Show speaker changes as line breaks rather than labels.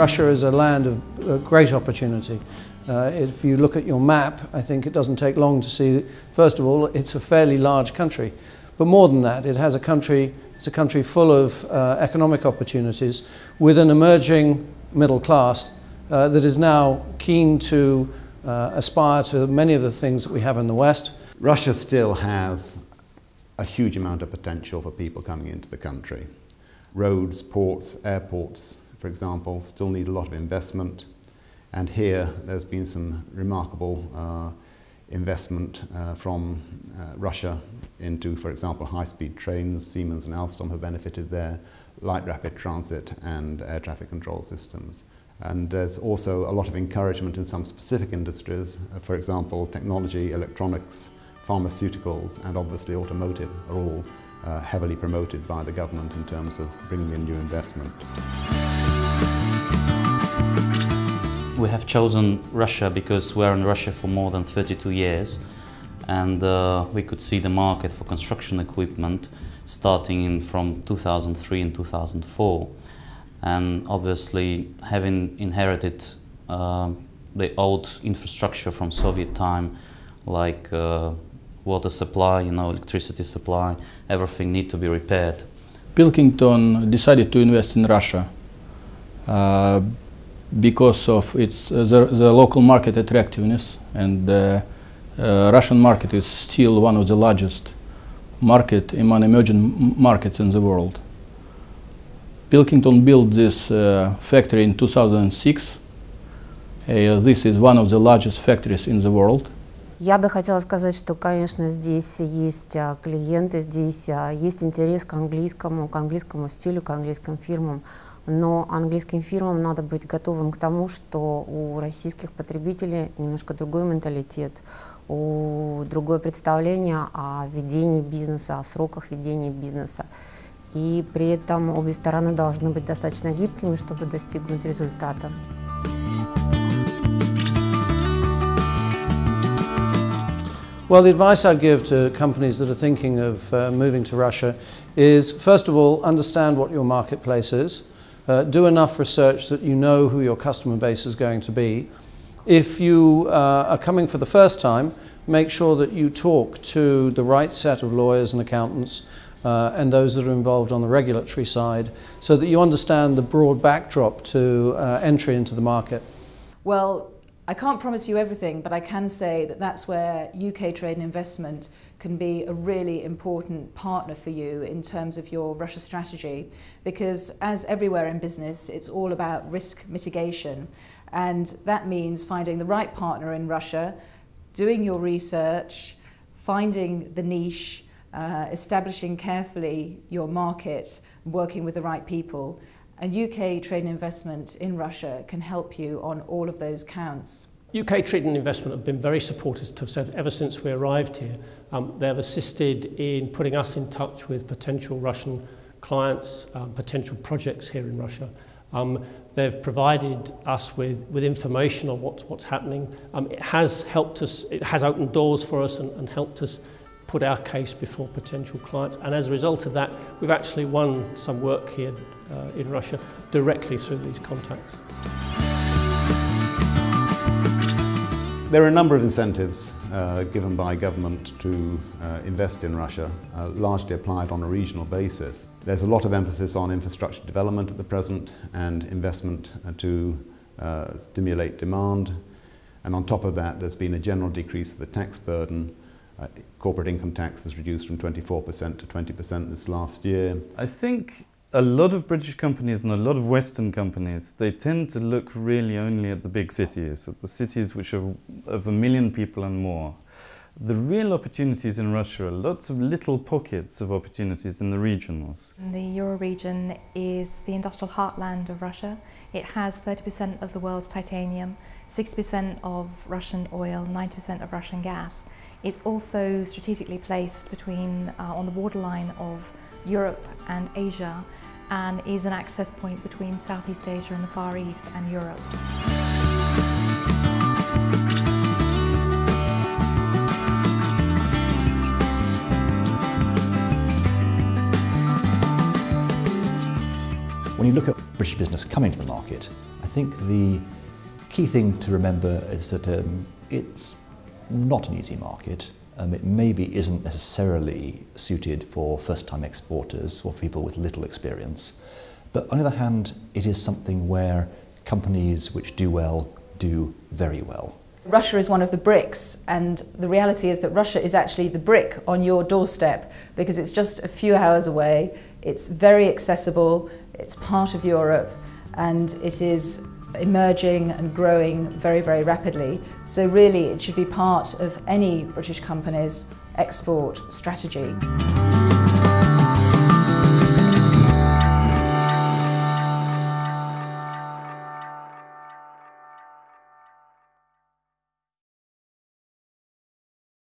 Russia is a land of great opportunity. If you look at your map, I think it doesn't take long to see, first of all, it's a fairly large country. But more than that, it's a country full of economic opportunities with an emerging middle class that is now keen to aspire to many of the things that we have in the West.
Russia still has a huge amount of potential for people coming into the country. Roads, ports, airports, for example, still need a lot of investment. And here there's been some remarkable investment from Russia into, for example, high-speed trains. Siemens and Alstom have benefited there, light rapid transit and air traffic control systems. And there's also a lot of encouragement in some specific industries, for example, technology, electronics, pharmaceuticals and obviously automotive are all heavily promoted by the government in terms of bringing in new investment.
We have chosen Russia because we're in Russia for more than 32 years and we could see the market for construction equipment starting from 2003 and 2004. And obviously, having inherited the old infrastructure from Soviet time, like water supply, electricity supply, everything need to be repaired.
Pilkington decided to invest in Russia because of the local market attractiveness, and the Russian market is still one of the largest market among emerging markets in the world. Pilkington built this factory in 2006. This is one of the largest factories in the world.
Я бы хотела сказать, что, конечно, здесь есть клиенты, здесь есть интерес к английскому стилю, к английским фирмам. Но английским фирмам надо быть готовым к тому, что у российских потребителей немножко другой менталитет, другое представление о ведении бизнеса, о сроках ведения бизнеса. И при этом обе стороны должны быть достаточно гибкими, чтобы достигнуть результата.
Well, the advice I'd give to companies that are thinking of moving to Russia is, first of all, understand what your marketplace is. Do enough research that you know who your customer base is going to be. If you are coming for the first time, make sure that you talk to the right set of lawyers and accountants and those that are involved on the regulatory side, so that you understand the broad backdrop to entry into the market.
Well, I can't promise you everything, but I can say that that's where UK Trade and Investment can be a really important partner for you in terms of your Russia strategy, because as everywhere in business, it's all about risk mitigation, and that means finding the right partner in Russia, doing your research, finding the niche, establishing carefully your market, working with the right people. And UK Trade and Investment in Russia can help you on all of those counts.
UK Trade and Investment have been very supportive to us ever since we arrived here. They have assisted in putting us in touch with potential Russian clients, potential projects here in Russia. They've provided us with information on what's happening. It has helped us, it has opened doors for us and helped us put our case before potential clients. And as a result of that, we've actually won some work here in Russia directly through these contacts.
There are a number of incentives given by government to invest in Russia, largely applied on a regional basis. There's a lot of emphasis on infrastructure development at the present and investment to stimulate demand. And on top of that, there's been a general decrease of the tax burden. Corporate income tax is reduced from 24% to 20% this last year.
I think a lot of British companies and a lot of Western companies, they tend to look really only at the big cities, at the cities which are of 1 million people and more. The real opportunities in Russia are lots of little pockets of opportunities in the regions.
The Euro region is the industrial heartland of Russia. It has 30% of the world's titanium, 60% of Russian oil, 90% of Russian gas. It's also strategically placed between, on the borderline of Europe and Asia, and is an access point between Southeast Asia and the Far East and Europe.
When you look at British business coming to the market, I think the key thing to remember is that it's not an easy market. It maybe isn't necessarily suited for first-time exporters or for people with little experience. But on the other hand, it is something where companies which do well do very well.
Russia is one of the bricks, and the reality is that Russia is actually the brick on your doorstep because it's just a few hours away, it's very accessible, it's part of Europe, and it is emerging and growing very, very rapidly. So really it should be part of any British company's export strategy.